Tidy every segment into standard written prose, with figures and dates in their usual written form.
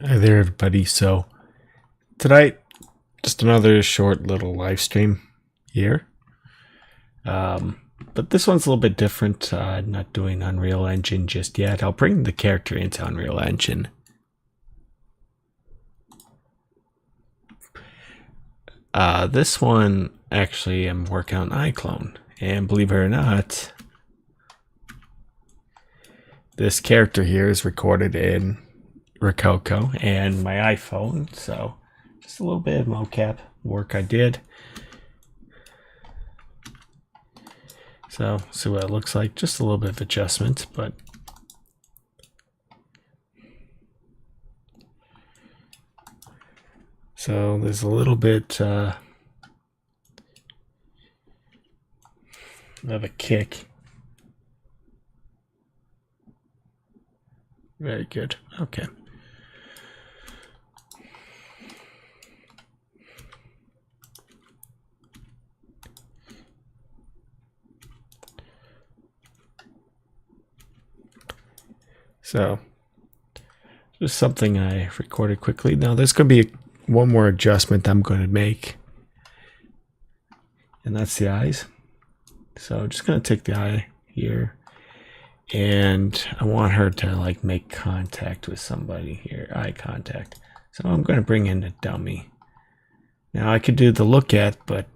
Hi there, everybody. So tonight, just another short little live stream here. But this one's a little bit different. Not doing Unreal Engine just yet. I'll bring the character into Unreal Engine. This one, actually, I'm working on iClone. And believe it or not, this character here is recorded in Rococo and my iPhone, so just a little bit of mocap work I did. So see what it looks like, just a little bit of adjustment, but so there's a little bit of a kick. Very good. Okay. So just something I recorded quickly. Now there's going to be one more adjustment I'm going to make, and that's the eyes. So I'm just going to take the eye here, and I want her to like make contact with somebody here, eye contact. So I'm going to bring in the dummy. Now I could do the look at, but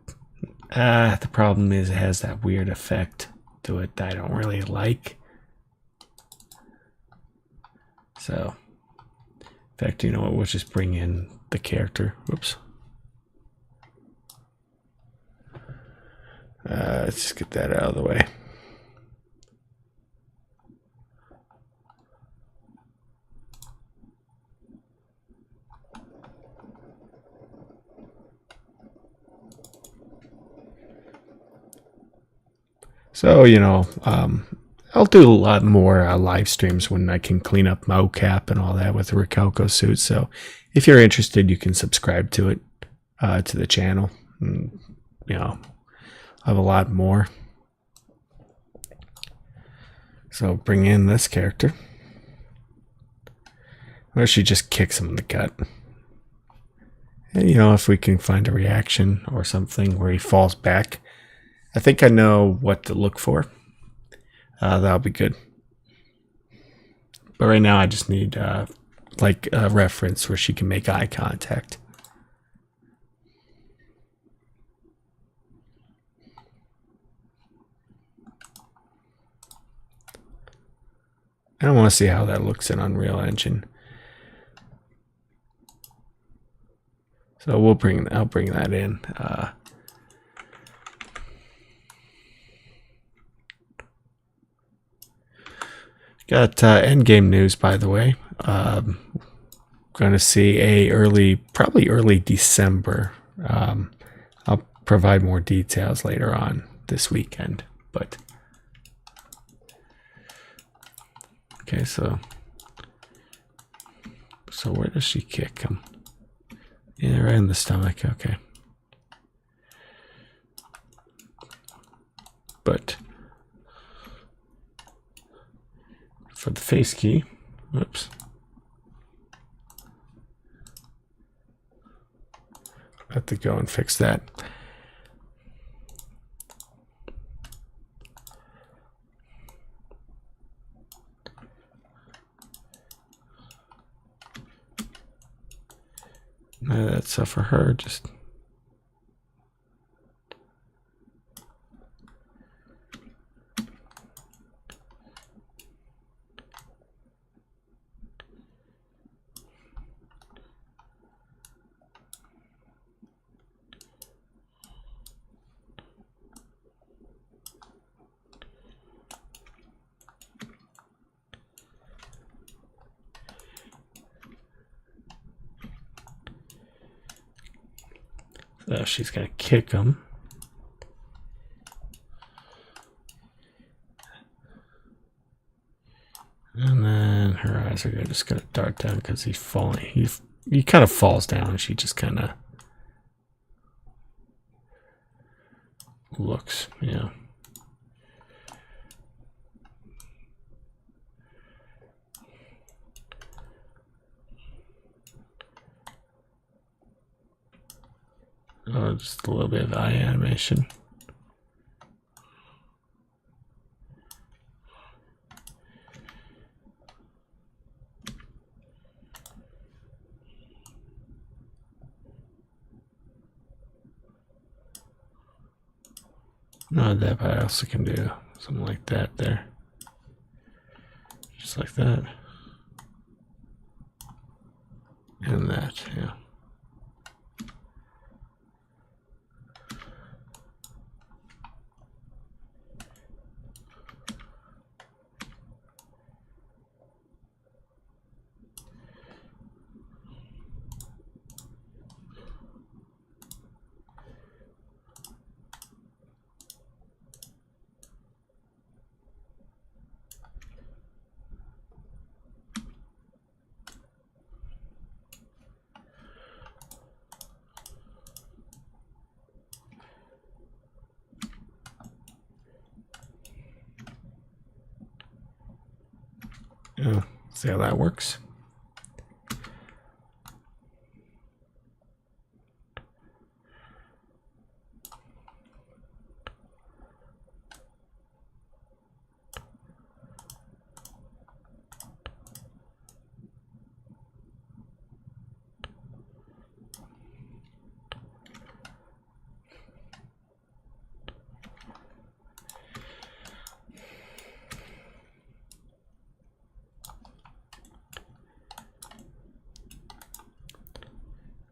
the problem is it has that weird effect to it that I don't really like. So, in fact, you know what? We'll just bring in the character. Whoops. Let's just get that out of the way. So, you know, I'll do a lot more live streams when I can clean up mocap and all that with the Rococo suit. So if you're interested, you can subscribe to it, to the channel. And, you know, I have a lot more. So bring in this character. Or she just kicks him in the gut. And, you know, if we can find a reaction or something where he falls back, I think I know what to look for. That'll be good. But right now I just need like a reference where she can make eye contact. I don't want to see how that looks in Unreal Engine. So I'll bring that in. Got Endgame news, by the way. Going to see probably early December. I'll provide more details later on this weekend. But okay, so where does she kick him? Yeah, right in the stomach. Okay, but for the face key, whoops. I have to go and fix that. That's for her, just so she's gonna kick him. And then her eyes are just gonna dart down because he's falling. He kind of falls down and she just kind of looks, yeah. Oh, just a little bit of eye animation. Not that, but I also can do something like that there. Just like that. And that, yeah. Yeah, see how that works.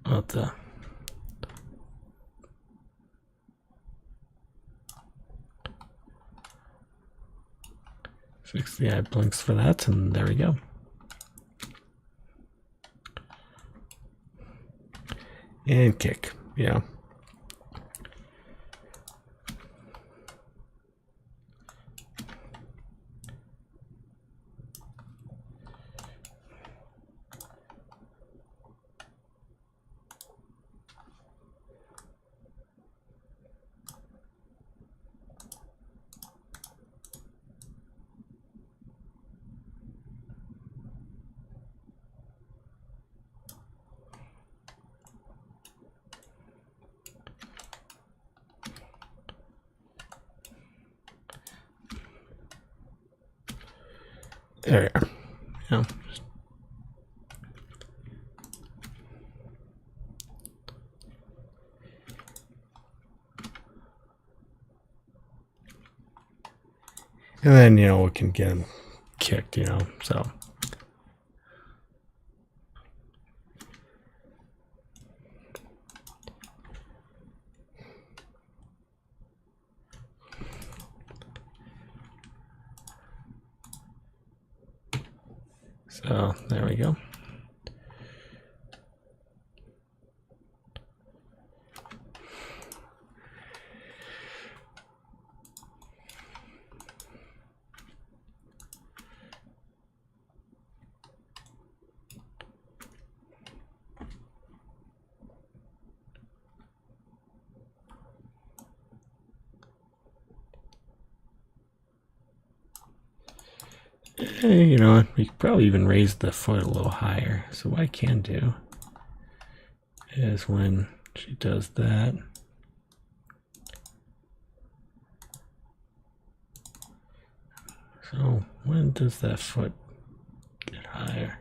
About the fix the eye blinks for that, and there we go. And kick, yeah. There we are. Yeah. And then, you know, we can get him kicked, you know, so. So there we go. Hey, you know, we could probably even raise the foot a little higher. So what I can do is when she does that, so when does that foot get higher?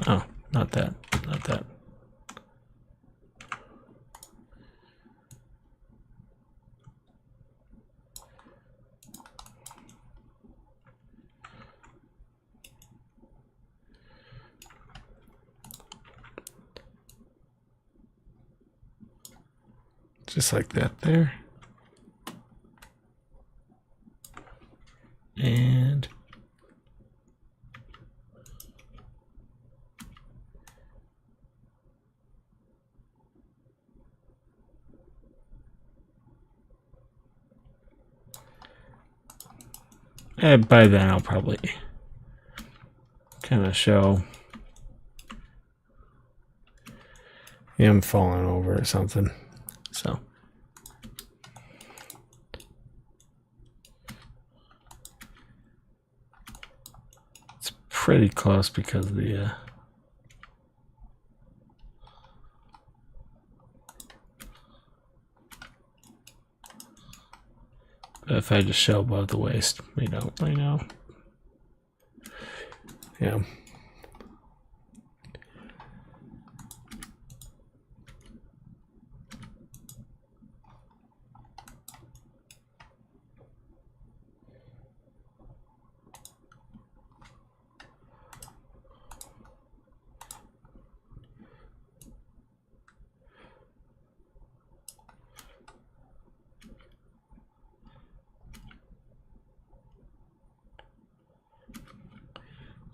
Oh, not that, not that. Just like that there. And by then I'll probably kind of show him falling over or something. So pretty close because of the if I just show above the waist, we don't right now. Yeah.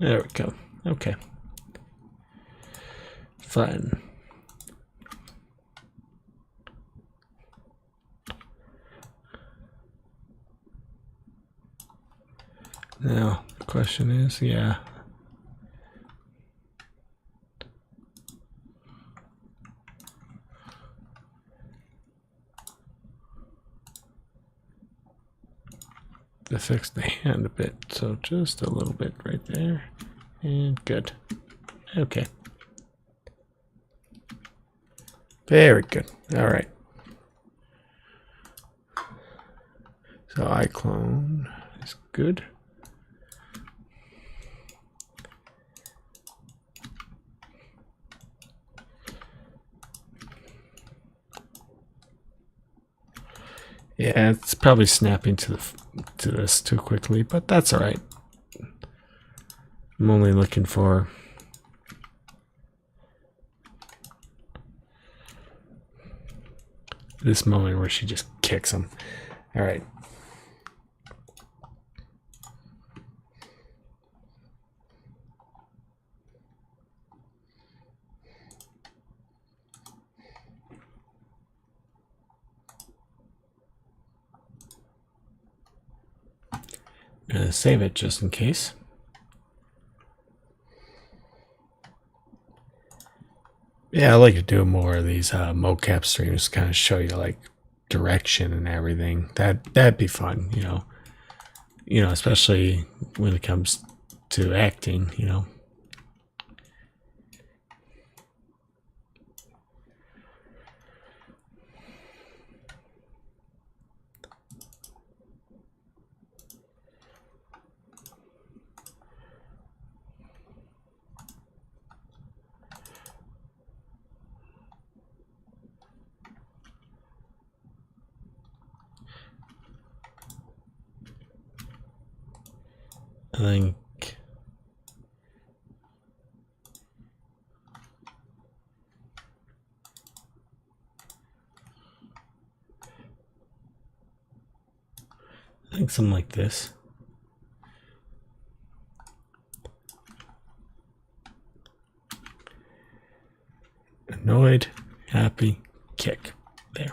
There we go. Okay. Fine. Now, the question is, yeah. To fix the hand a bit, so just a little bit right there, and good. Okay. Very good. All right. So iClone is good. Yeah, it's probably snapping to this too quickly, but that's all right. I'm only looking for this moment where she just kicks him. All right. I'm gonna save it just in case. Yeah, I like to do more of these mocap streams, kind of show you like direction and everything. That'd be fun, you know. You know, especially when it comes to acting, you know. I think something like this. Annoyed, happy, kick. There.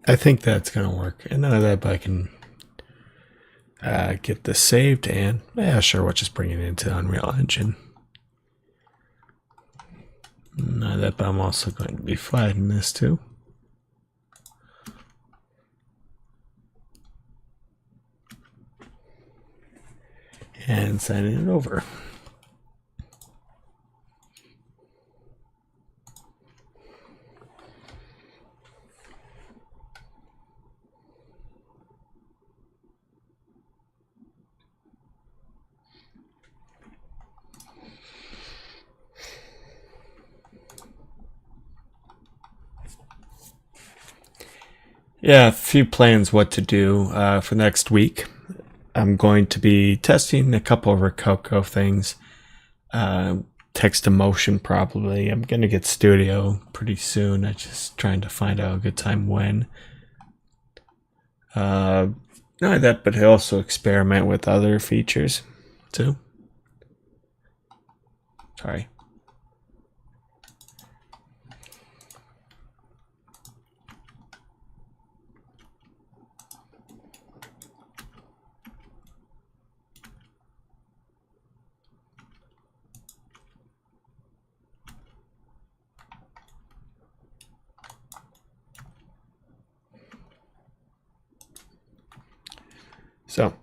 I think that's gonna work. And none of that, but I can get this saved and yeah, sure, we'll just bring it into Unreal Engine. None of that, but I'm also going to be flattening this too. And sending it over. Yeah, a few plans what to do for next week. I'm going to be testing a couple of Rococo things, text to motion probably. I'm gonna get Studio pretty soon. I'm just trying to find out a good time when. Not only that, but I also experiment with other features too. Sorry. So,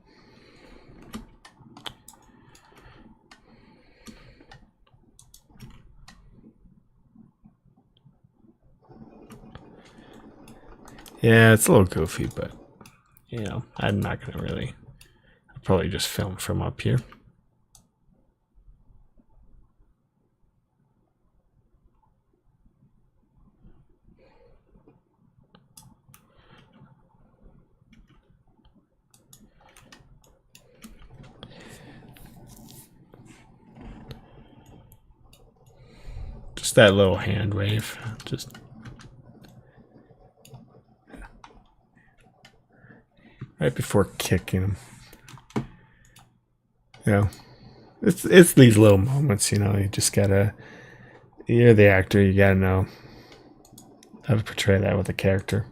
yeah, it's a little goofy, but you know, I'm not gonna really. I'll probably just film from up here. Just that little hand wave, just right before kicking him. You know, it's these little moments. You know, you just gotta. You're the actor. You gotta know how to portray that with a character.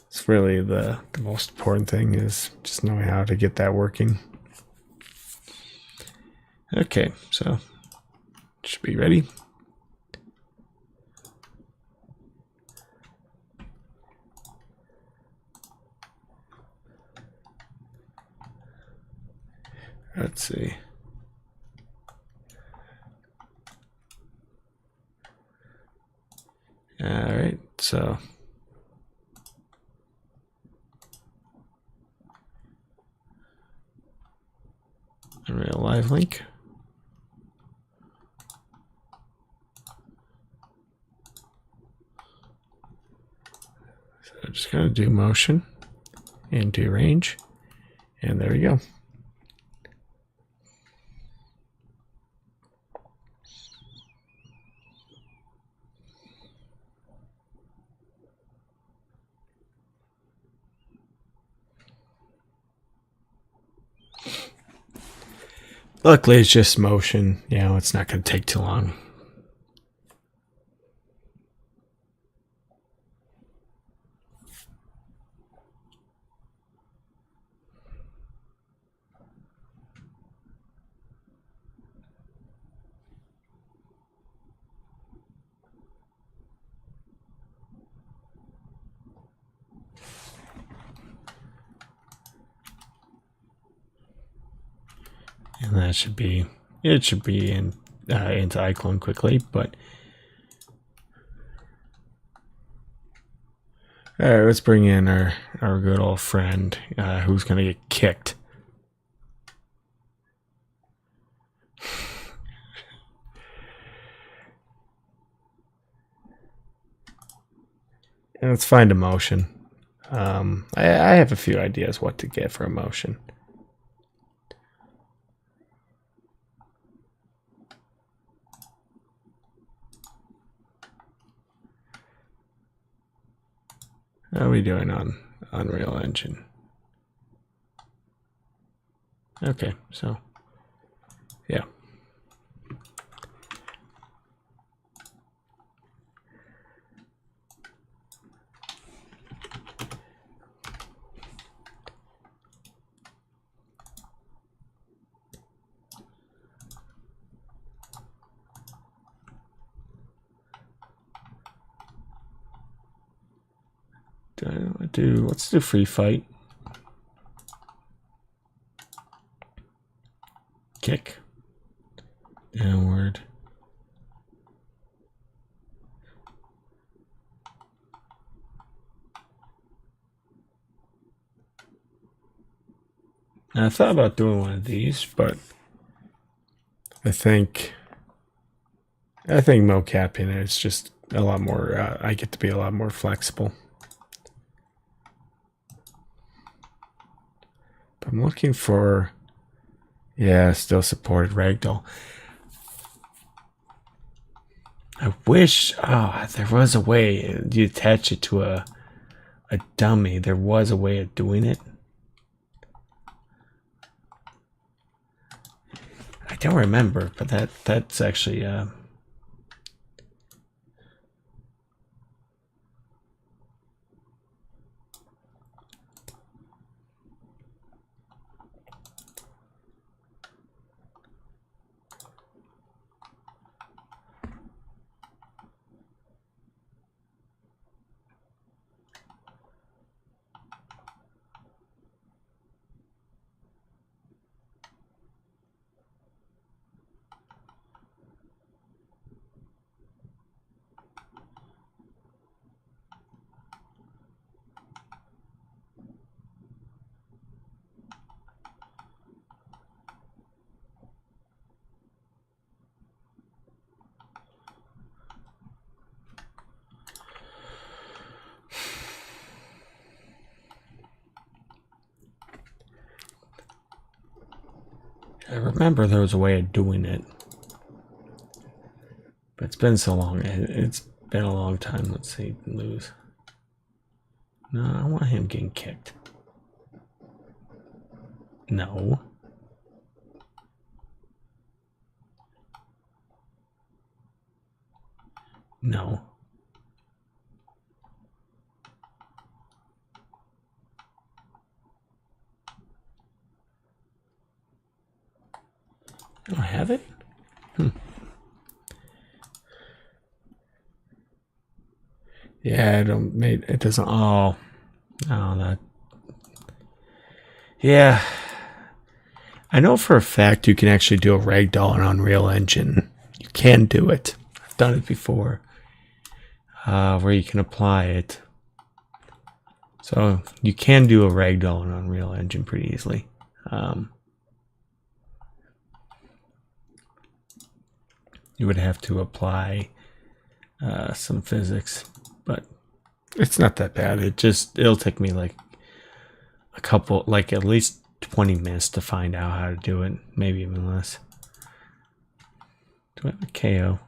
It's really the most important thing is just knowing how to get that working. Okay, so should be ready. Let's see. All right, so Unreal Live link. So I'm just going to do motion and do range, and there we go. Luckily, it's just motion. You know, it's not going to take too long. And that should be, it should be in into iClone quickly, but all right, let's bring in our good old friend who's gonna get kicked. And let's find emotion. I have a few ideas what to get for emotion. How are we doing on Unreal Engine? Okay, so yeah. Let's do free fight. Kick. Downward. Now, I thought about doing one of these, but I think mocapping it is just a lot more. I get to be a lot more flexible. I'm looking for, yeah, still supported ragdoll. I wish, there was a way you attach it to a dummy. There was a way of doing it. I don't remember, but that's actually I remember there was a way of doing it. But it's been so long. It's been a long time. Let's see. Lose. No, I want him getting kicked. No. No. I don't have it? Yeah, it doesn't, that. Yeah. I know for a fact you can actually do a ragdoll on Unreal Engine. You can do it. I've done it before. Where you can apply it. So you can do a ragdoll on Unreal Engine pretty easily. You would have to apply some physics, but it's not that bad. It'll take me like at least 20 minutes to find out how to do it, maybe even less. Do I have a KO?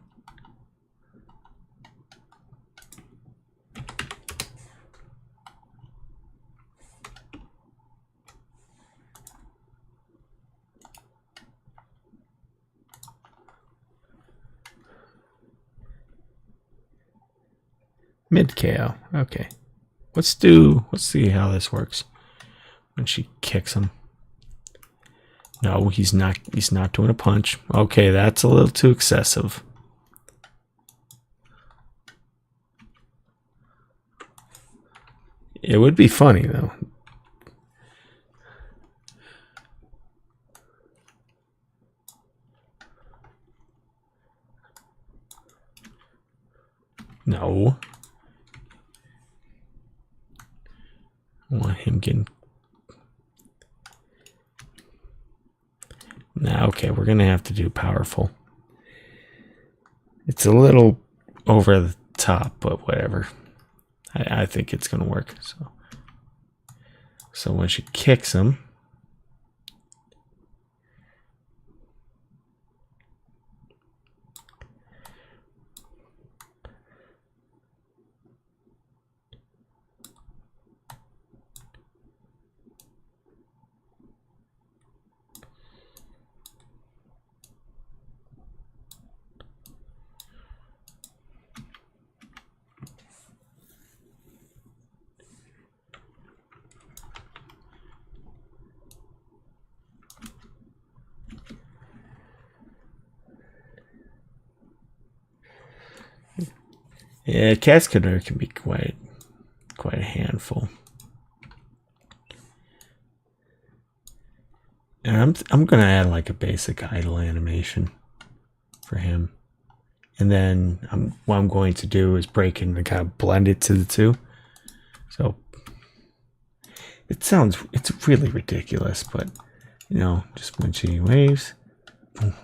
Mid KO. Okay. Let's see how this works. When she kicks him. No, he's not doing a punch. Okay, that's a little too excessive. It would be funny though. No. I want him getting... Nah, okay, we're gonna have to do powerful. It's a little over the top, but whatever. I think it's gonna work. So when she kicks him, yeah, Cascadeur can be quite a handful. And I'm gonna add like a basic idle animation for him, and then what I'm going to do is break in and kind of blend it to the two. So it's really ridiculous, but you know, just when she waves, boom.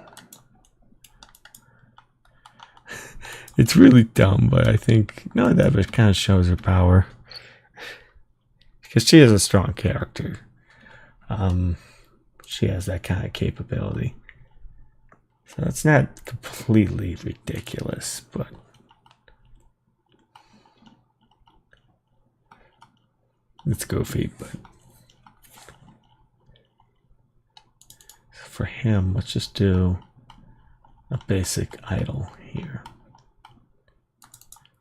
It's really dumb, but I think that kind of shows her power because she is a strong character. She has that kind of capability. So it's not completely ridiculous, but it's goofy. But for him, let's just do a basic idle here.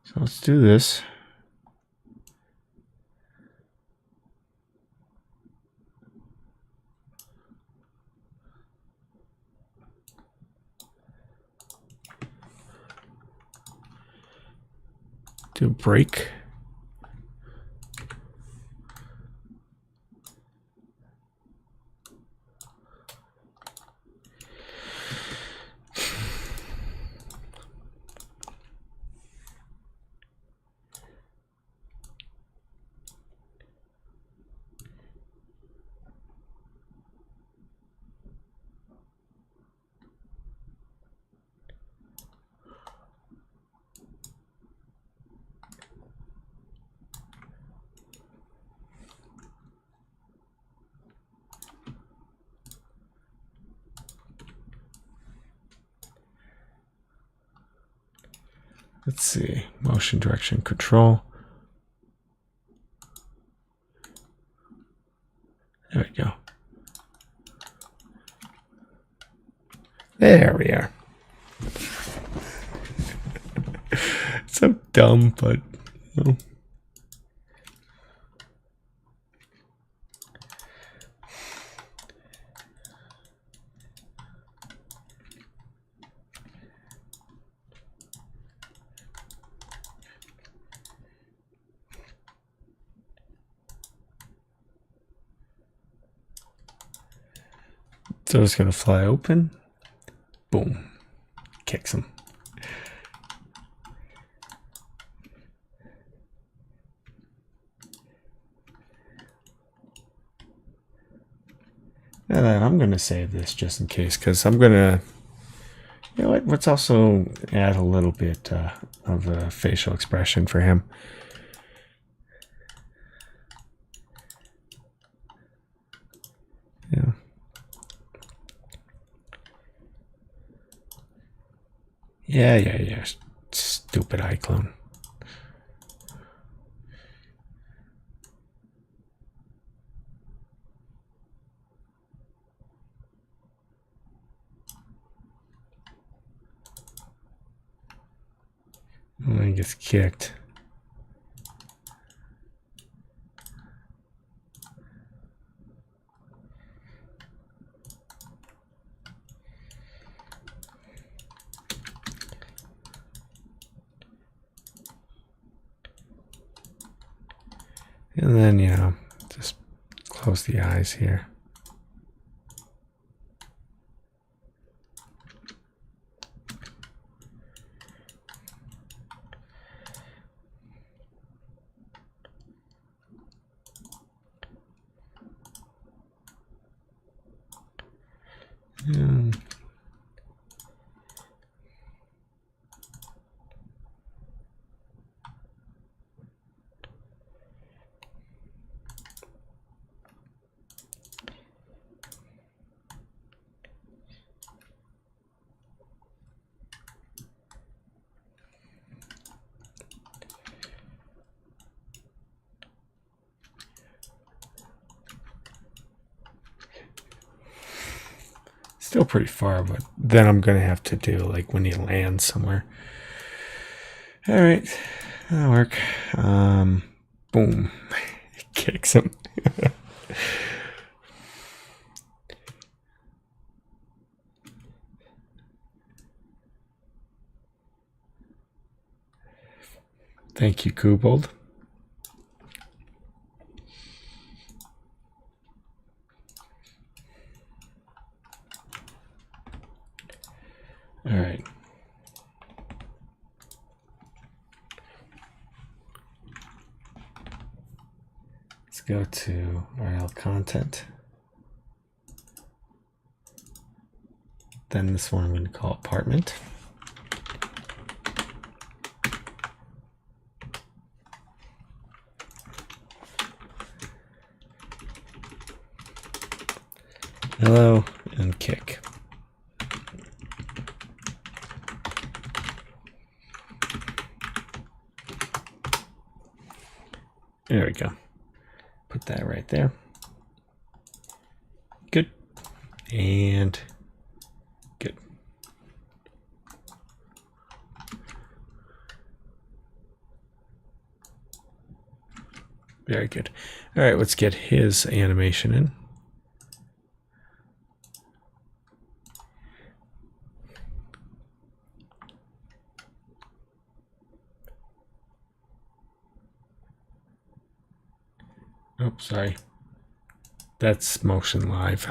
So let's do this. Do break. Let's see, motion direction control. There we go. There we are. So dumb, but no. So it's going to fly open. Boom. Kicks him. And then I'm going to save this just in case, because I'm going to, you know what, let's also add a little bit of a facial expression for him. Yeah. Yeah. Stupid iClone. And then he gets kicked. And then, you know, just close the eyes here. And still pretty far, but then I'm going to have to do like when he lands somewhere. All right, that'll work. Boom. Kicks him. Thank you, Kobold. All right. Let's go to RL content. Then this one I'm going to call apartment. hello, and kick. There we go. Put that right there. Good. And good. Very good. All right, let's get his animation in. Oh, sorry. That's motion live.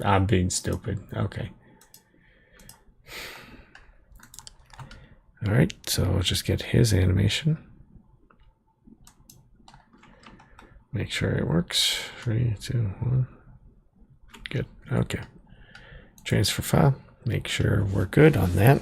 I'm being stupid. Okay. All right, so I'll just get his animation. Make sure it works. 3, 2, 1. Good. Okay. Transfer file. Make sure we're good on that.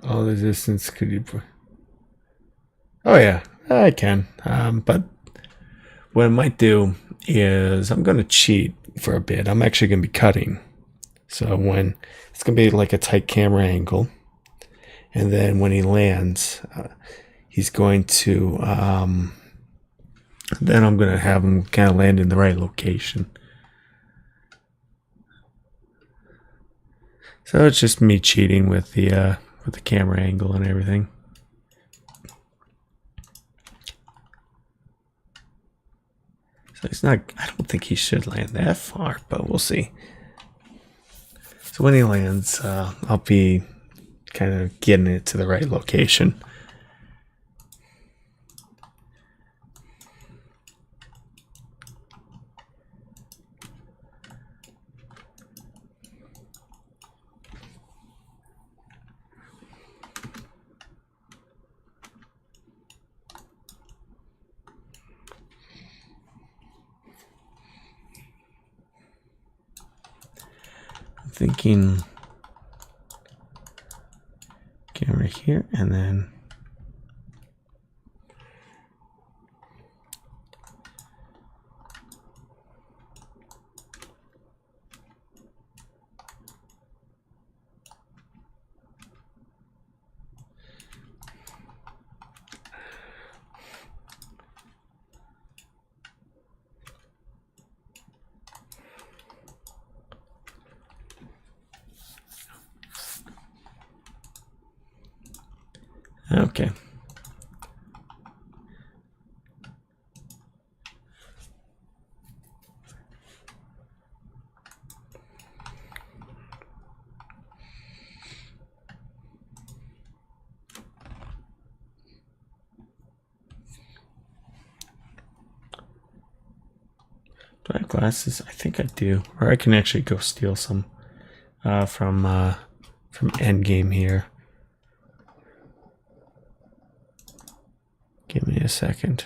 All the distance could you put? Oh yeah, I can. But what I might do is I'm going to cheat for a bit. I'm actually going to be cutting. So when it's going to be like a tight camera angle, and then when he lands, he's going to. Then I'm going to have him kind of land in the right location. So it's just me cheating with the camera angle and everything. So he's not, I don't think he should land that far, but we'll see. So when he lands, I'll be kind of getting it to the right location. Thinking camera here, and then okay. Do I have glasses? I think I do. Or I can actually go steal some from Endgame here. Give me a second.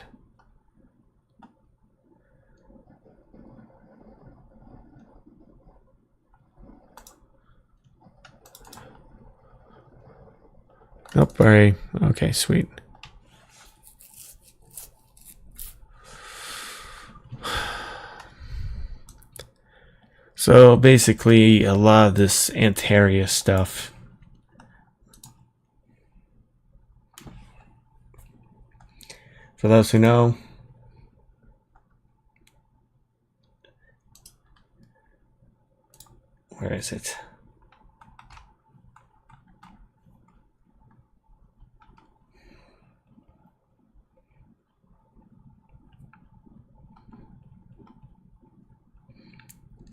Nope, alright. Okay, sweet. So basically, a lot of this Antaria stuff. For those who know, where is it?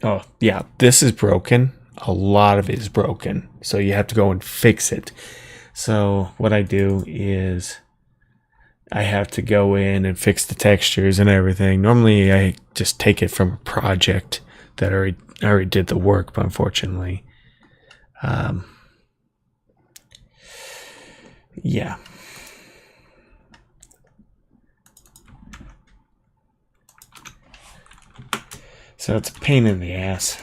Oh, yeah, this is broken. A lot of it is broken. So you have to go and fix it. So what I do is I have to go in and fix the textures and everything. Normally I just take it from a project that already did the work, but unfortunately, yeah. So it's a pain in the ass.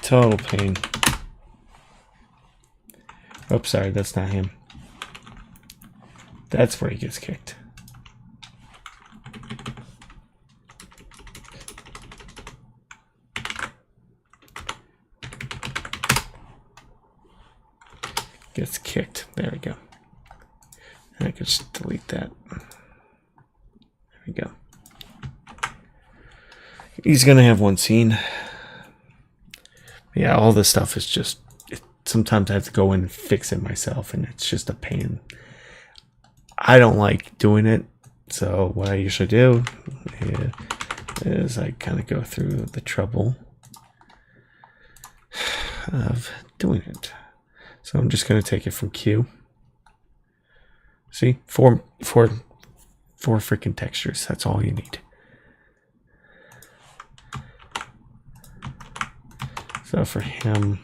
Total pain. Oops, sorry, that's not him. That's where he gets kicked. Gets kicked. There we go. And I could just delete that. There we go. He's gonna have one scene. Yeah, all this stuff is just... sometimes I have to go in and fix it myself, and it's just a pain. I don't like doing it, so what I usually do is I kind of go through the trouble of doing it. So I'm just going to take it from Q. See, four freaking textures. That's all you need. So for him,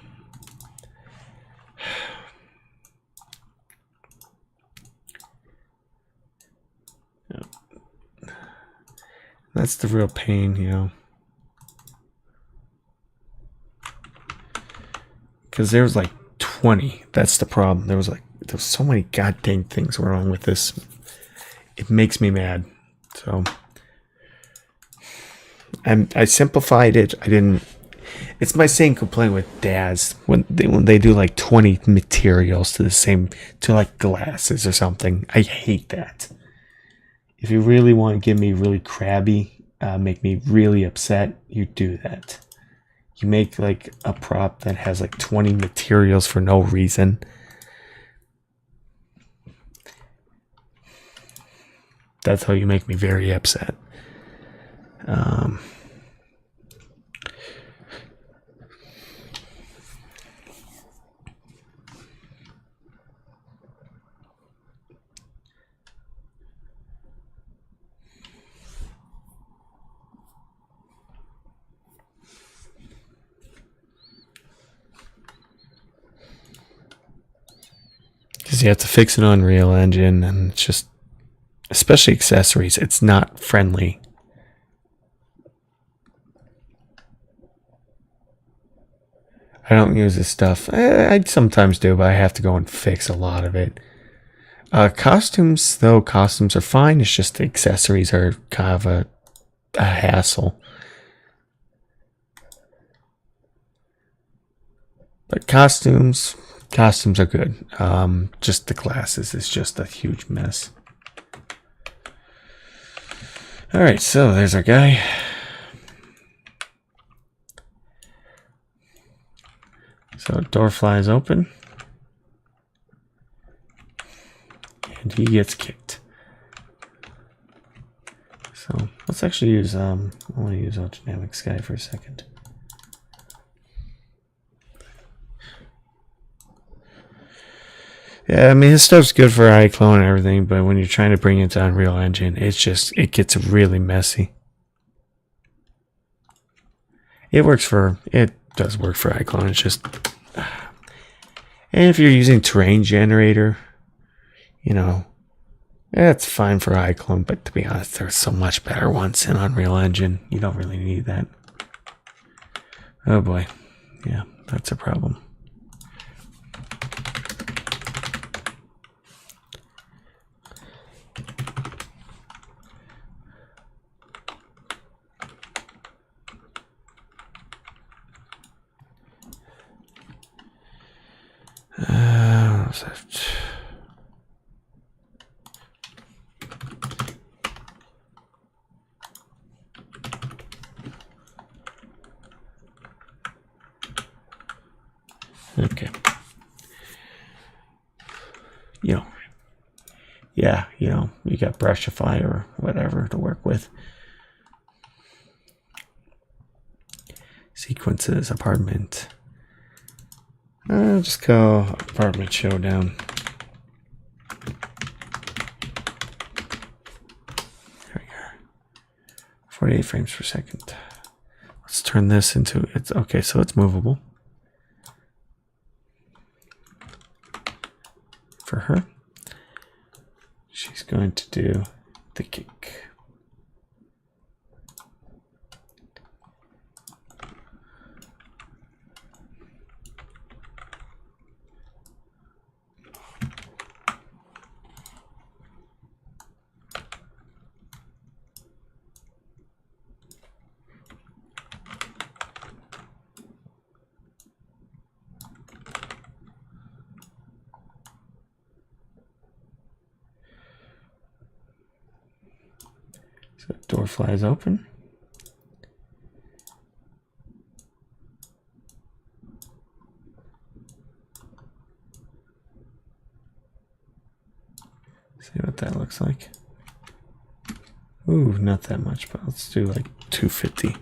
that's the real pain, you know. Because there was like 20. That's the problem. There was so many goddamn things wrong with this. It makes me mad. So I simplified it. I didn't. It's my same complaint with Daz when they do like 20 materials to like glasses or something. I hate that. If you really want to give me really crabby, make me really upset, you do that. You make like a prop that has like 20 materials for no reason. That's how you make me very upset. Because you have to fix an Unreal Engine, and it's just, especially accessories, it's not friendly. I don't use this stuff. I sometimes do, but I have to go and fix a lot of it. Costumes are fine. It's just the accessories are kind of a hassle. But costumes are good. Just the glasses is just a huge mess. Alright, so there's our guy. So door flies open. And he gets kicked. So let's actually use I want to use Dynamic Sky for a second. Yeah, I mean, his stuff's good for iClone and everything, but when you're trying to bring it to Unreal Engine, it gets really messy. It does work for iClone. It's just, and if you're using terrain generator, you know, that's fine for iClone, but to be honest, there's so much better ones in Unreal Engine. You don't really need that. Oh boy. Yeah, that's a problem. Okay. Yeah, you got Brushify or whatever to work with. Sequences, apartment. Just go apartment showdown. There we go. 48 frames per second. Let's turn this into it's okay, so it's movable. For her. She's going to do the cake. So the door flies open. See what that looks like. Ooh, not that much, but let's do like 250.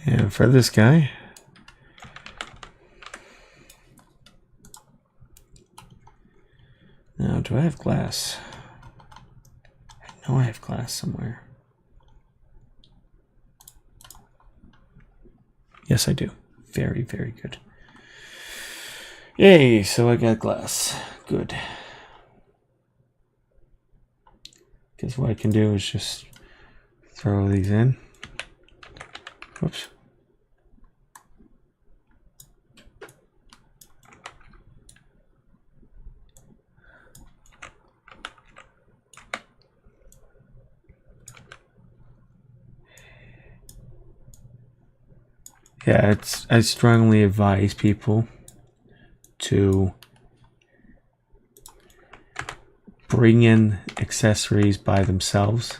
And for this guy, now do I have glass? I know I have glass somewhere. Yes, I do. Very, very good. Yay, so I got glass. Good. Because what I can do is just throw these in. Whoops. Yeah, I strongly advise people to bring in accessories by themselves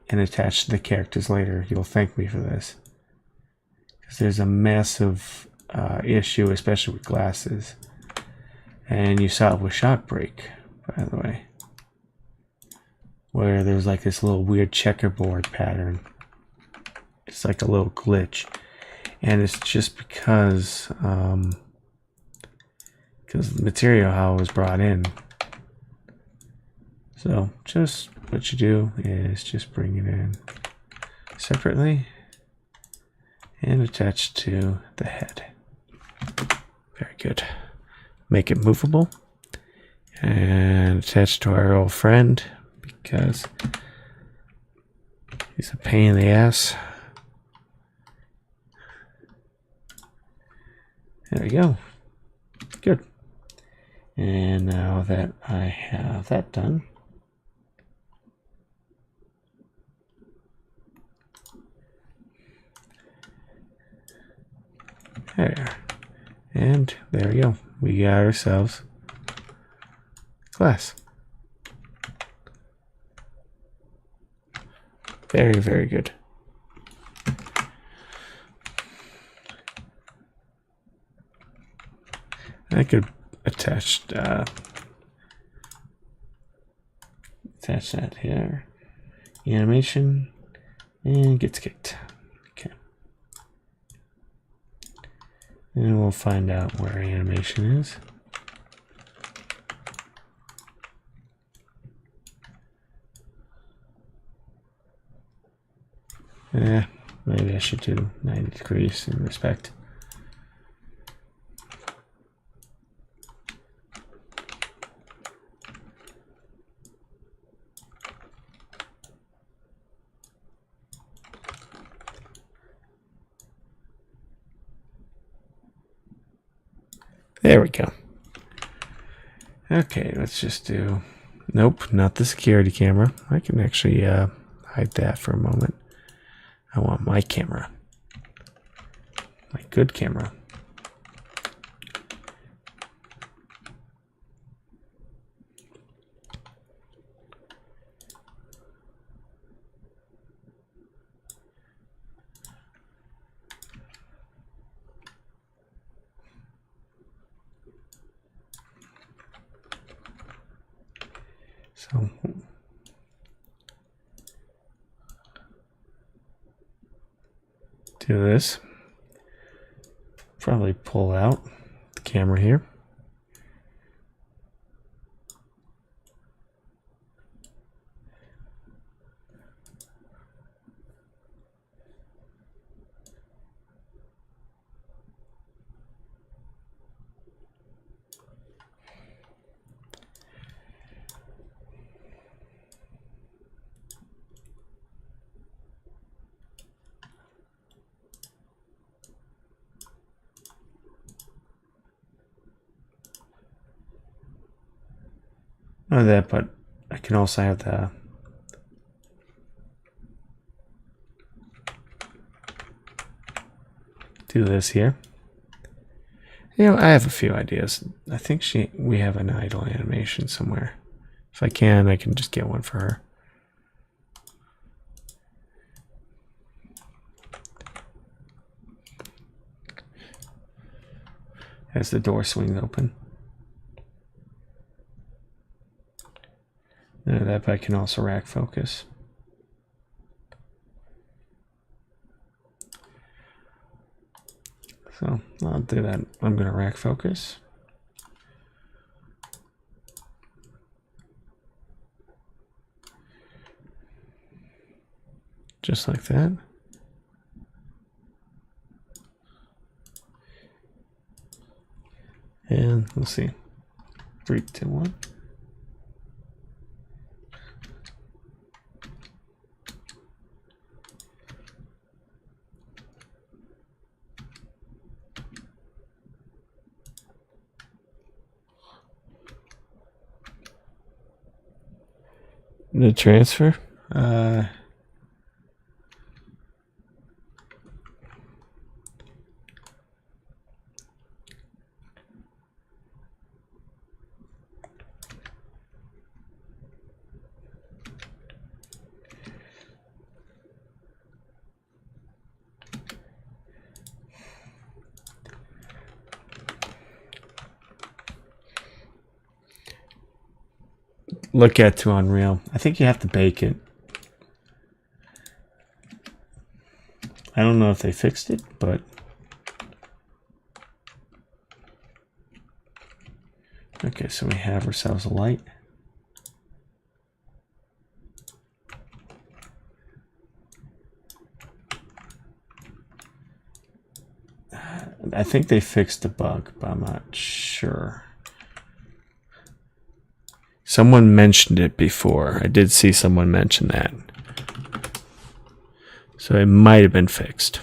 and attach to the characters later. You'll thank me for this. Because there's a massive issue, especially with glasses. And you saw it with Shockbreak, by the way. Where there's like this little weird checkerboard pattern. It's like a little glitch. And it's just because the material how it was brought in. So just what you do is just bring it in separately and attach to the head. Very good. Make it movable and attach to our old friend because he's a pain in the ass. There we go. Good. And now that I have that done, there. And there we go. We got ourselves glass. Very, very good. I could attach that here. Animation and gets kicked. Okay. And we'll find out where animation is. Maybe I should do 90 degrees in respect. There we go. Okay, let's just do... Nope, not the security camera. I can actually hide that for a moment. I want my camera. My good camera. So Do this. Probably pull out the camera here. Not that, but I can also have the do this here. You know, I have a few ideas. I think we have an idle animation somewhere. If I can just get one for her. As the door swings open. That, but I can also rack focus. So I'll do that. I'm going to rack focus. Just like that. And we'll see. 3, 2, 1. The transfer. Look at to Unreal. I think you have to bake it. I don't know if they fixed it, but okay, so we have ourselves a light. I think they fixed the bug, but I'm not sure. Someone mentioned it before. I did see someone mention that. So it might have been fixed.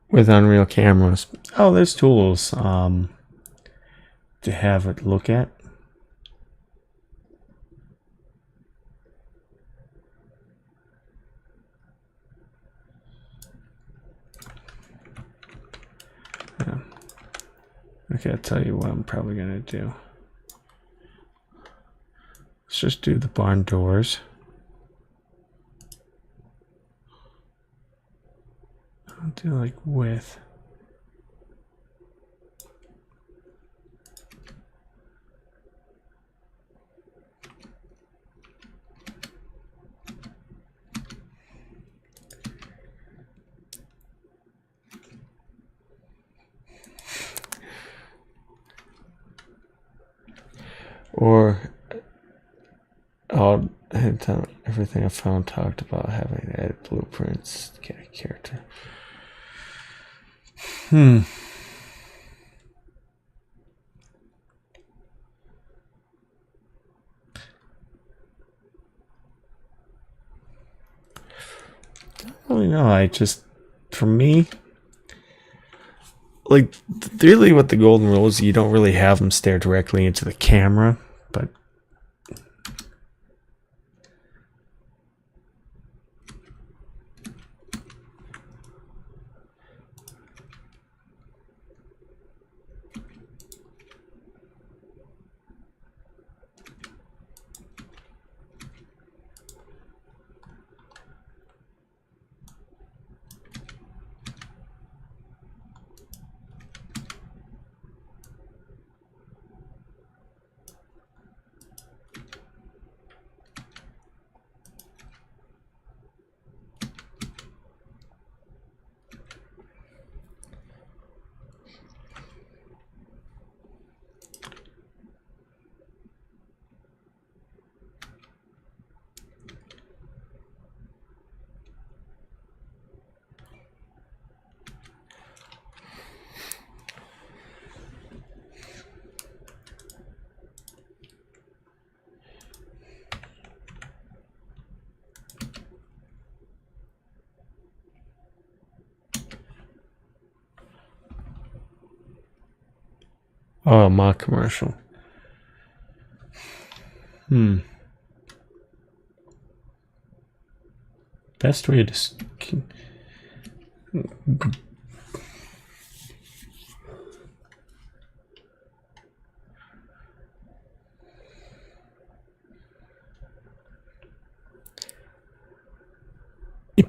With Unreal cameras. Oh, there's tools to have it look at. Yeah. Okay, I'll tell you what I'm probably going to do. Let's just do the barn doors. I'll do like width. Or I'll everything I found talked about having added blueprints. Okay, character. I don't really know. I just, for me, like really what the golden rule is, you don't really have them stare directly into the camera, but oh, a mock commercial. Best way to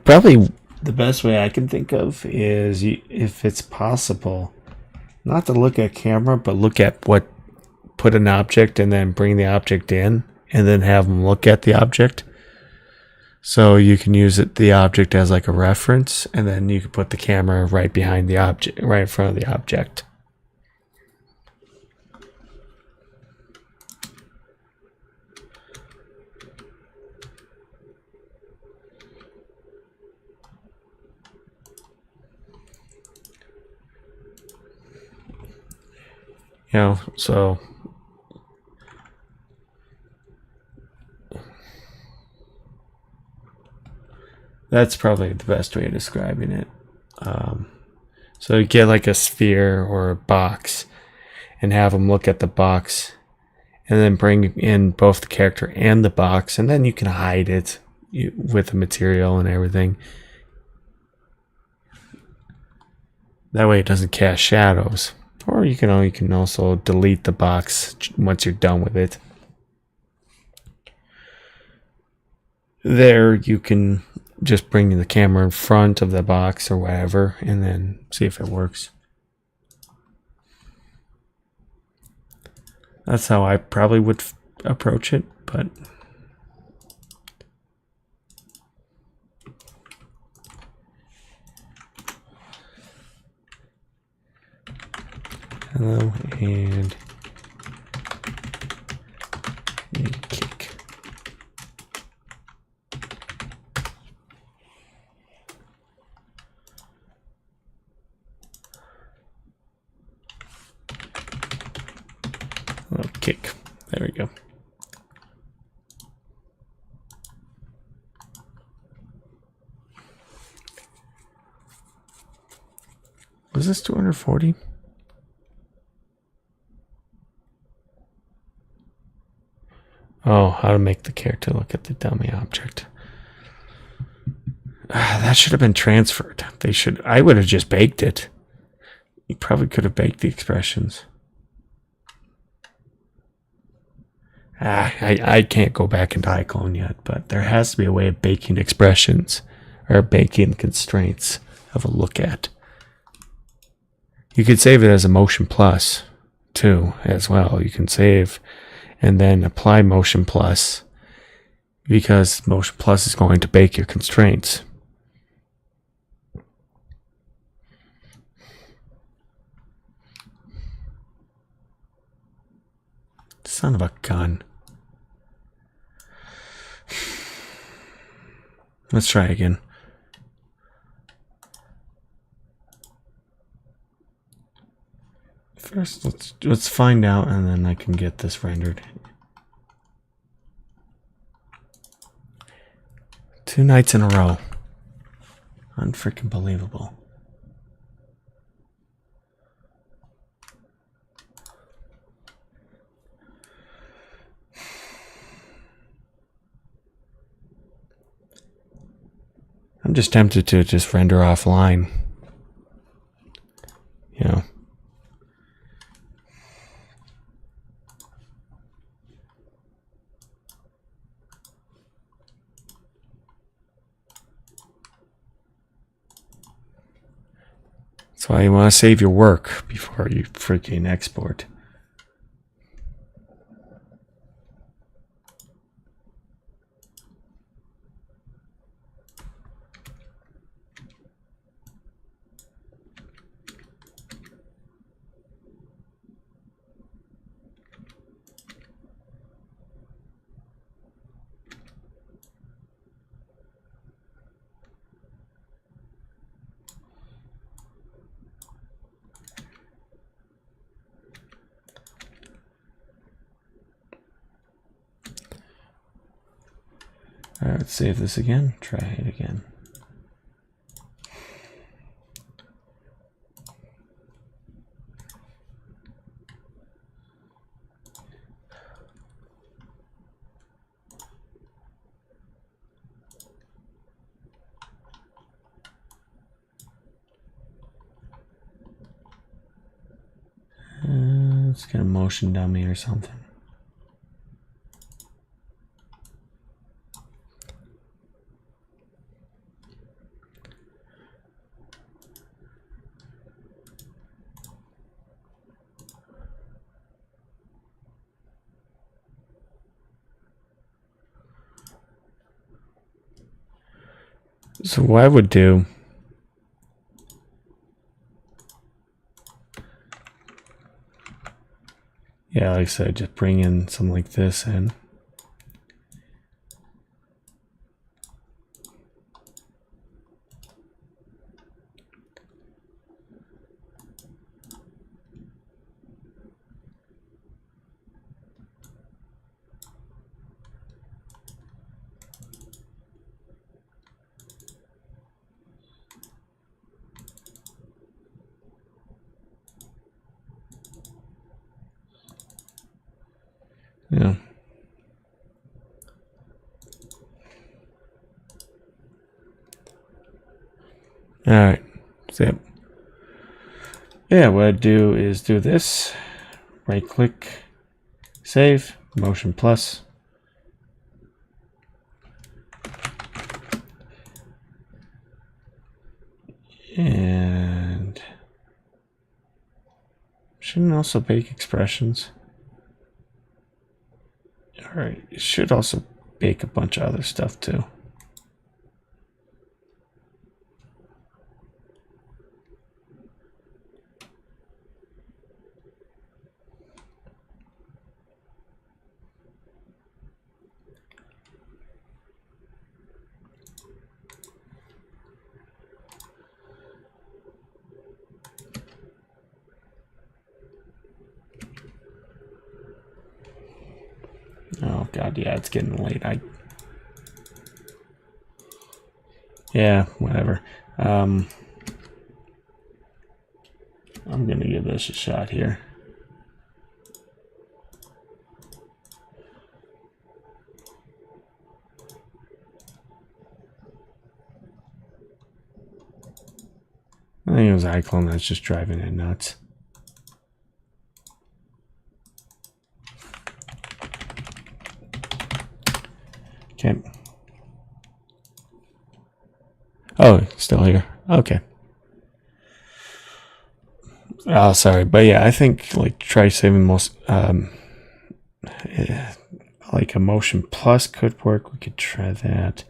probably the best way I can think of is if it's possible, not to look at camera, but look at put an object and then bring the object in and then have them look at the object. So you can use the object as like a reference, and then you can put the camera right behind the object, right in front of the object. So that's probably the best way of describing it. So you get like a sphere or a box and have them look at the box and then bring in both the character and the box, and then you can hide it with the material and everything. That way it doesn't cast shadows. Or you can also delete the box once you're done with it. There you can just bring the camera in front of the box or whatever, and then see if it works. That's how I probably would approach it, but hello and a kick. Oh, kick. There we go. Was this 240? Oh, how to make the character look at the dummy object. That should have been transferred. I would have just baked it. You probably could have baked the expressions. I can't go back into iClone yet, but there has to be a way of baking expressions or baking constraints of a look at. You could save it as a motion plus too as well. You can save and then apply motion plus, because motion plus is going to bake your constraints. Son of a gun. Let's try again. First, let's find out, and then I can get this rendered. 2 nights in a row. Unfreaking believable. I'm just tempted to just render offline. You know. That's why you want to save your work before you freaking export. All right, let's save this again. Try it again. Let's get a motion dummy or something. So what I would do, yeah, like I said, just bring in something like this in. Yeah. All right. Zip. Yeah, what I'd do is do this. Right click, save, motion plus. And shouldn't also bake expressions. All right, it should also bake a bunch of other stuff too. Oh god, yeah, it's getting late. Yeah, whatever. I'm gonna give this a shot here. I think it was iClone that's just driving it nuts. Okay. Oh, still here. Okay. Oh, sorry, but yeah, I think like try saving most. Like a motion plus could work. We could try that.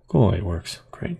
Cool, it works. Great.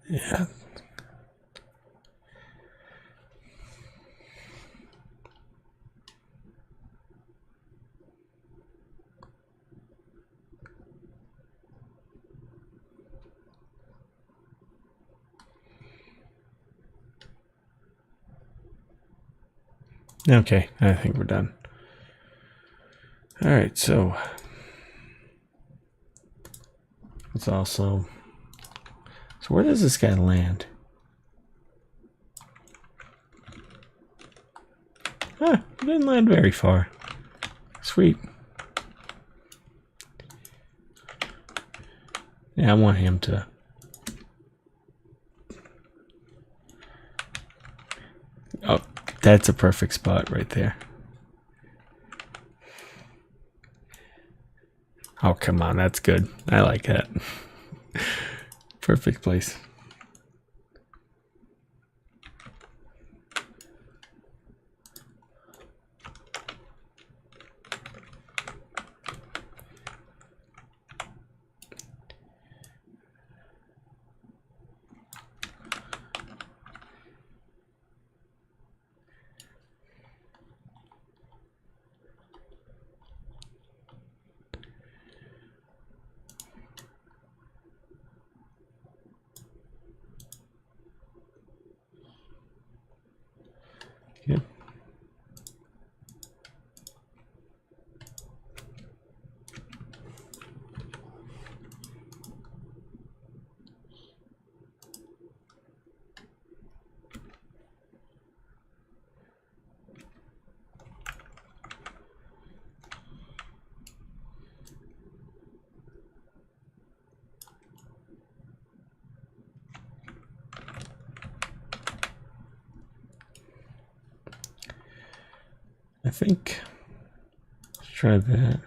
Yeah. Okay, I think we're done. All right, so it's also. So where does this guy land? Huh, he didn't land very far. Sweet. Yeah, I want him to. Oh, that's a perfect spot right there. Oh, come on, that's good. I like that. Perfect place. Good. I think. Let's try that.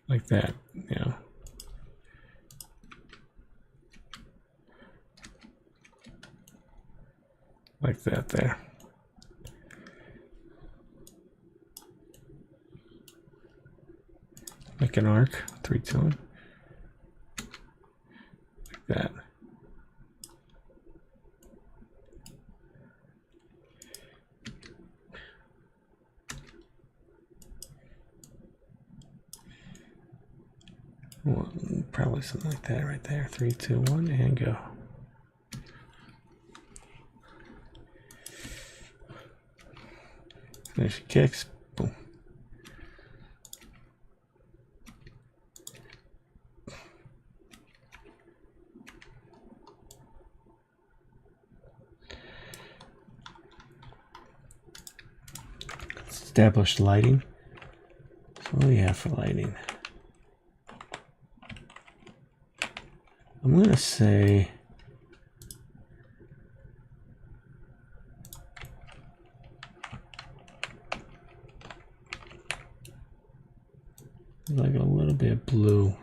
Like that, yeah. Like that there. Make an arc, 3, 2, 1. Like that. Well, probably something like that right there. 3, 2, 1, and go. There she kicks. Boom. Establish lighting. So what do we have for lighting? I'm going to say like a little bit of blue.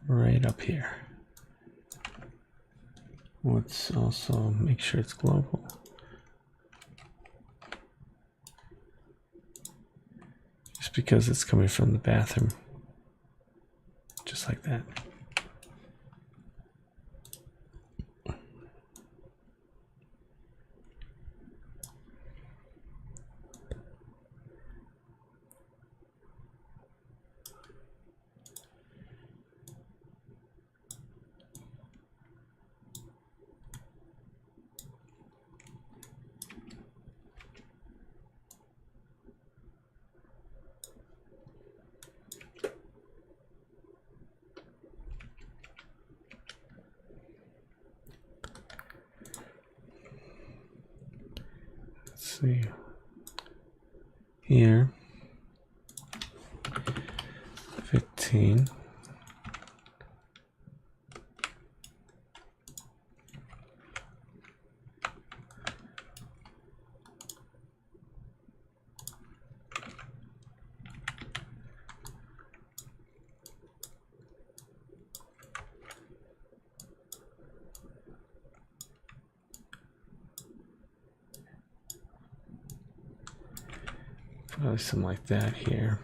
Right up here. Let's also make sure it's global. Just because it's coming from the bathroom. Just like that. See here, 15. Probably something like that here.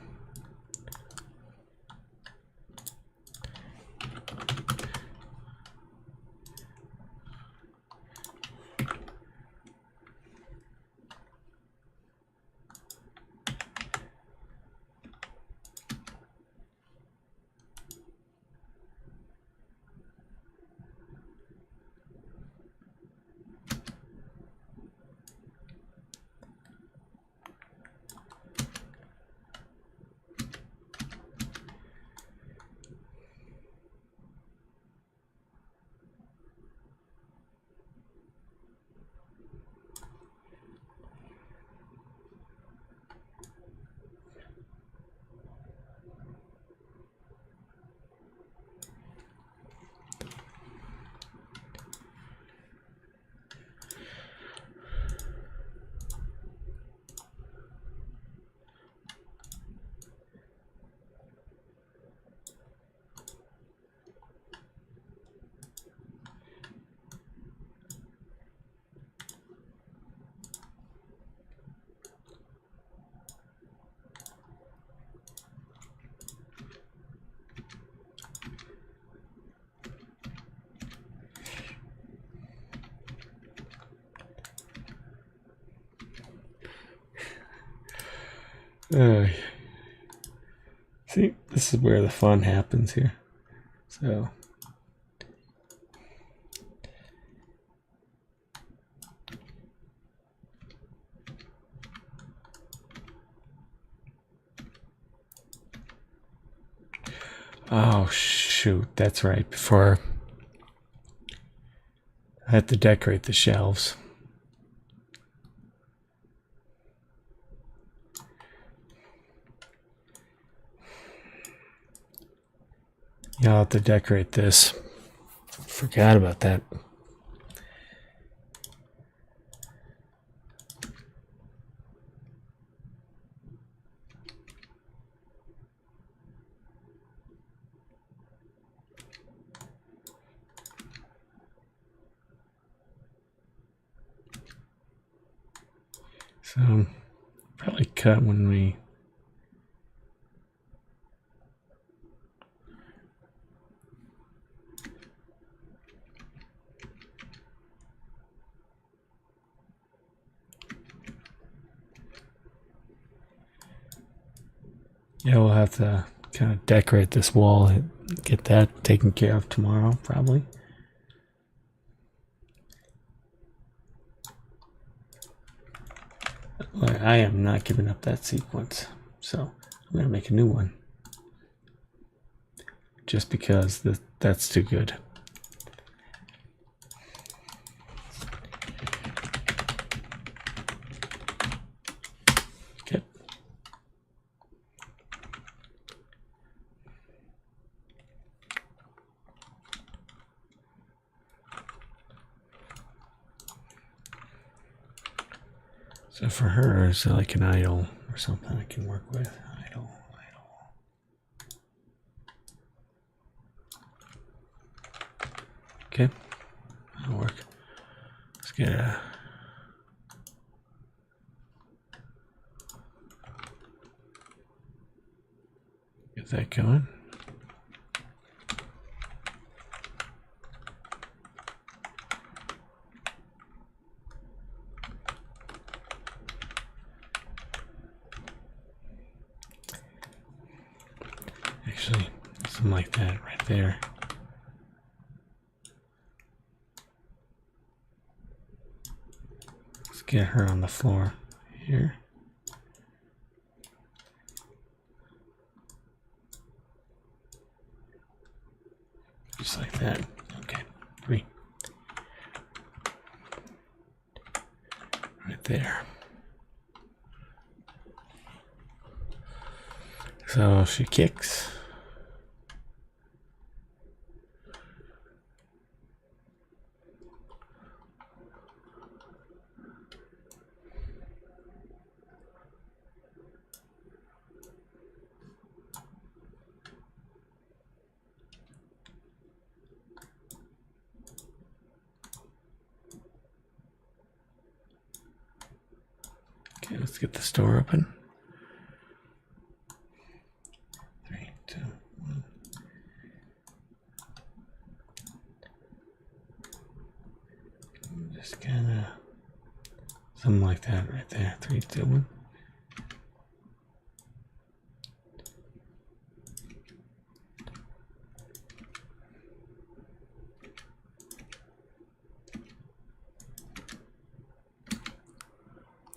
See, this is where the fun happens here. So oh shoot, that's right. Before I had to decorate the shelves. Yeah, I'll have to decorate this. Forgot about that. So probably cut when we yeah, we'll have to kind of decorate this wall and get that taken care of tomorrow, probably. I am not giving up that sequence, so I'm going to make a new one. Just because that's too good. Okay. So for her, is like an idol or something I can work with. Idol. Okay, that'll work. Let's get that going. Actually, something like that right there. Let's get her on the floor here. Just like that. Okay, 3. Right there. So she kicks. Okay, let's get the store open. Just kind of something like that right there. 3, 2, 1.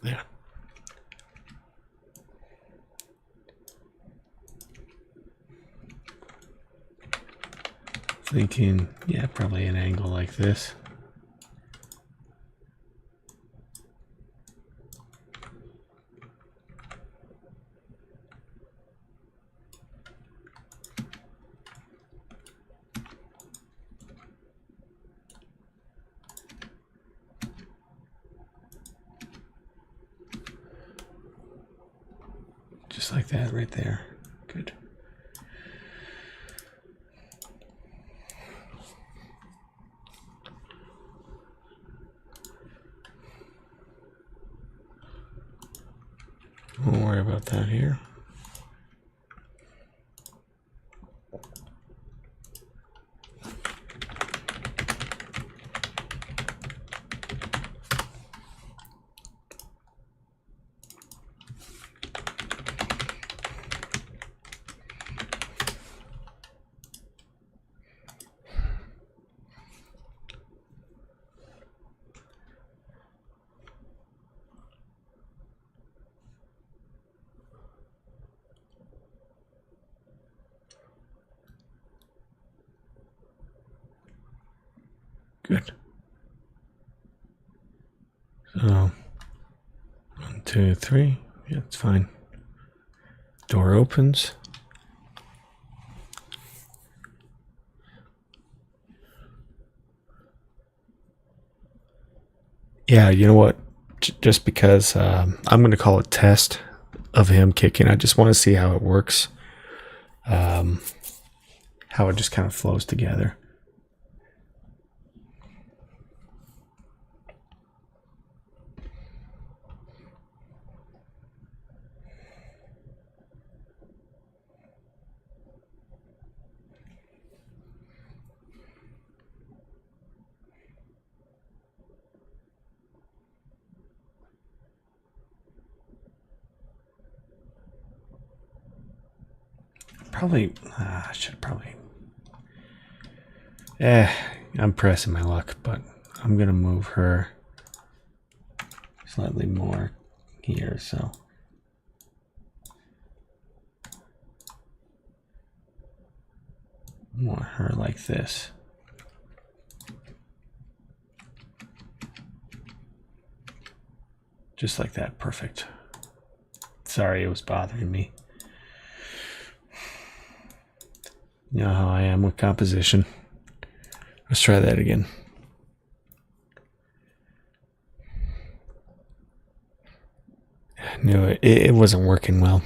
There. Thinking, yeah, probably an angle like this. Just like that right there. Good. Won't worry about that here. Good. So, 1, 2, 3. Yeah, it's fine. Door opens. Yeah, you know what? Just because I'm going to call it test of him kicking. I just want to see how it works. How it just kind of flows together. Probably, I should probably. I'm pressing my luck, but I'm gonna move her slightly more here, so. I want her like this. Just like that, perfect. Sorry, it was bothering me. You know how I am with composition. Let's try that again. No, it wasn't working well.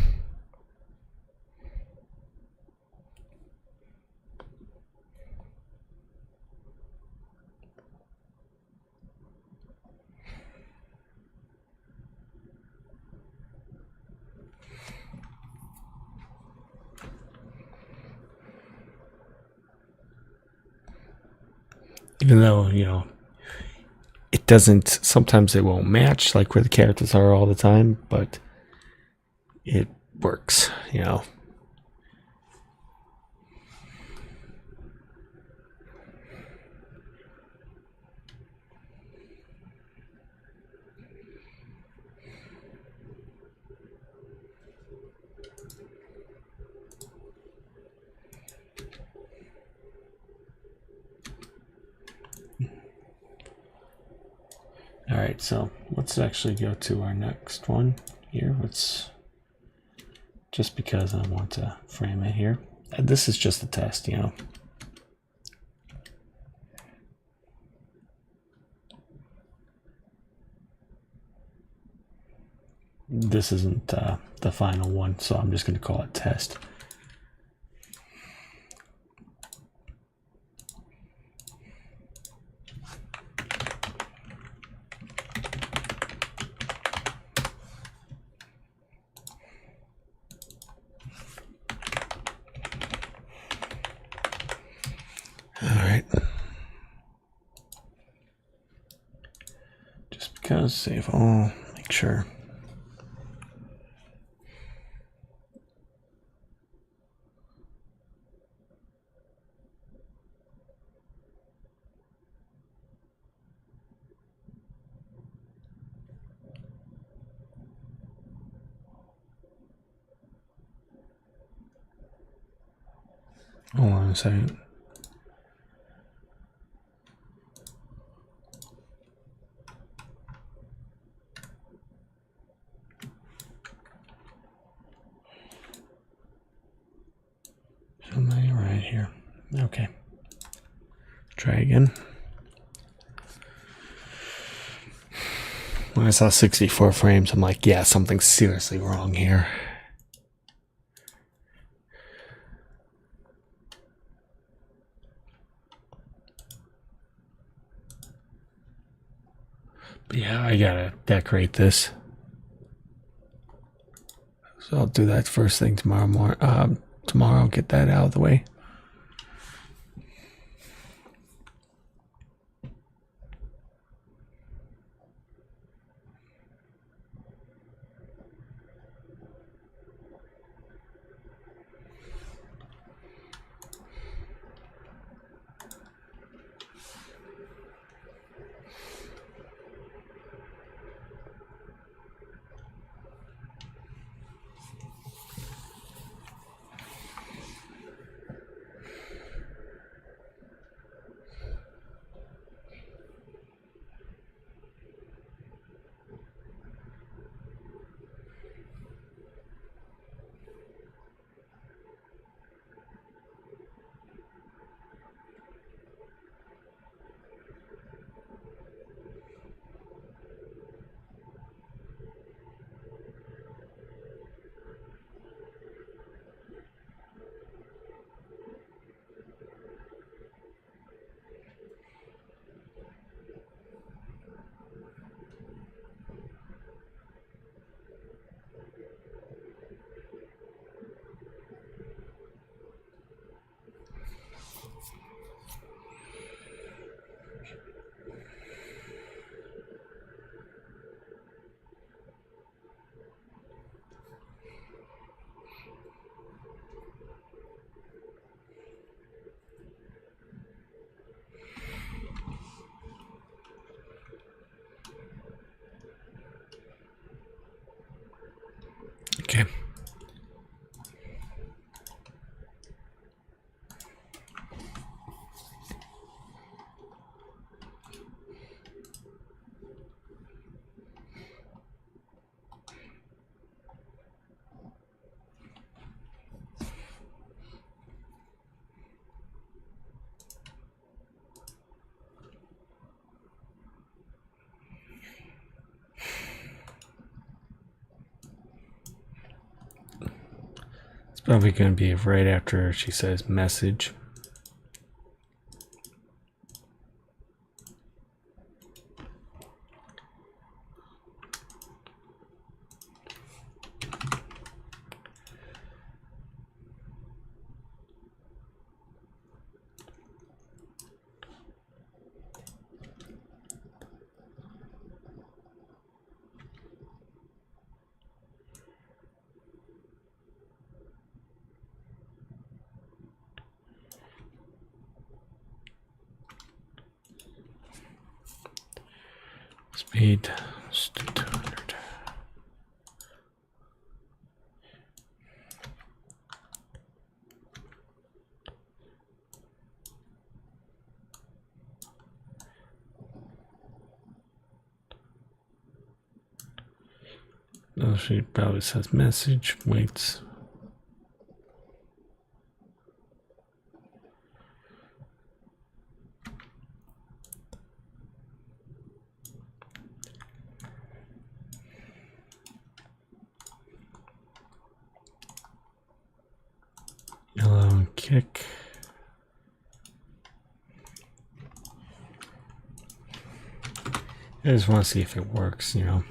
Even though, you know, it doesn't, sometimes it won't match like where the characters are all the time, but it works, you know. All right, so let's actually go to our next one here. Let's, just because I want to frame it here. This is just a test, you know. This isn't the final one, so I'm just going to call it test. All right. because save all, make sure. Hold on a second. Somebody right here. Okay. Try again. When I saw 64 frames, I'm like, yeah, something's seriously wrong here. But yeah, I gotta decorate this. So I'll do that first thing tomorrow morning. Tomorrow, get that out of the way. Okay. It's probably going to be right after she says message. Speed 200. No, she probably says message, waits. Yellow kick. I just want to see if it works, you know.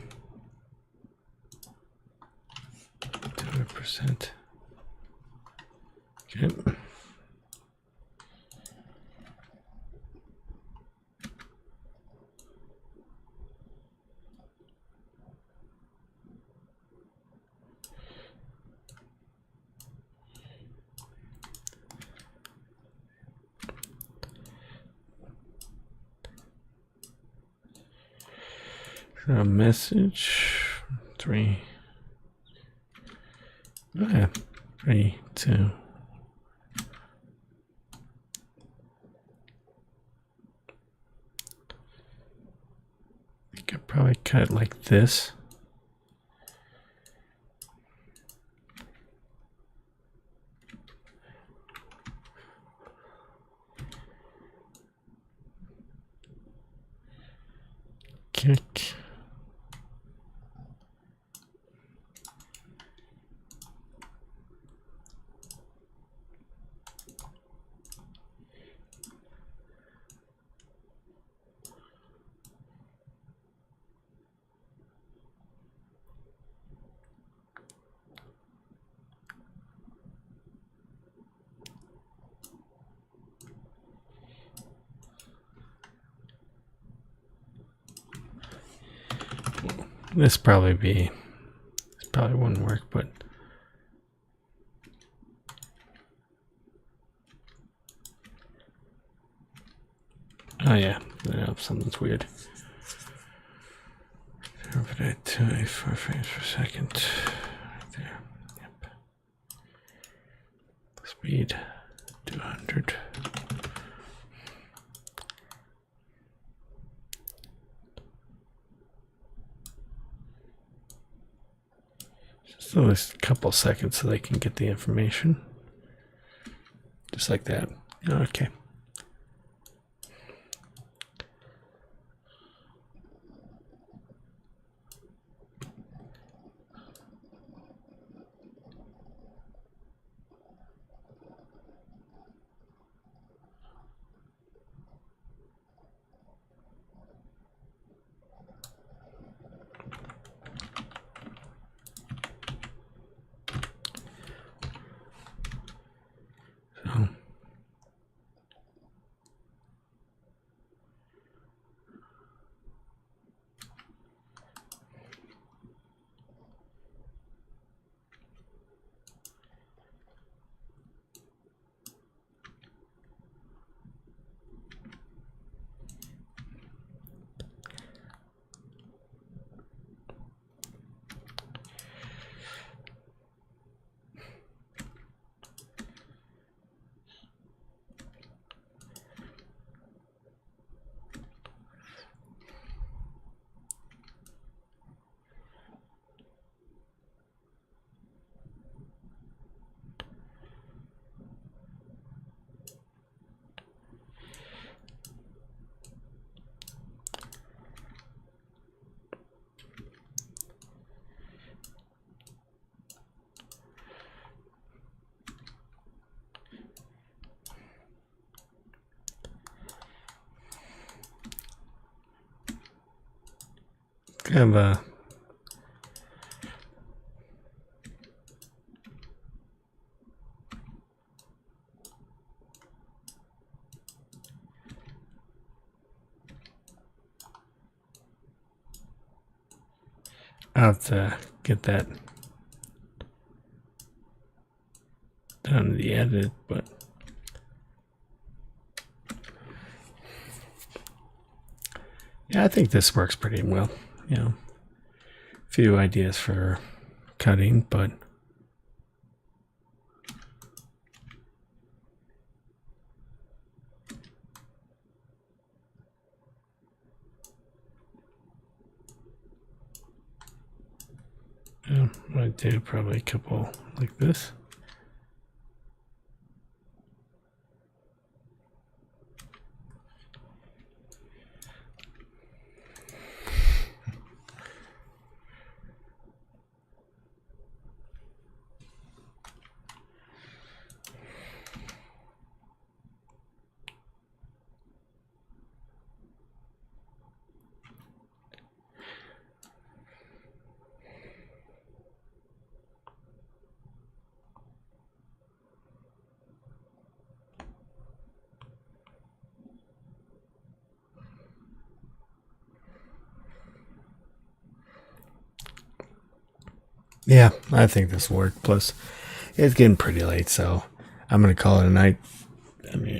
200%. Okay. A message. 3. Oh yeah. 3, 2. I could probably cut it like this. Kick. This probably wouldn't work, but oh yeah, something's weird. 284 frames per second. Right there. Yep. Speed 200. So there's a couple seconds so they can get the information. Just like that. Okay. So kind of I'll have to get that done in the edit, but yeah, I think this works pretty well. You know, a few ideas for cutting, but yeah, I'd do probably a couple like this. Yeah, I think this worked. Plus, it's getting pretty late, so I'm gonna call it a night. I mean,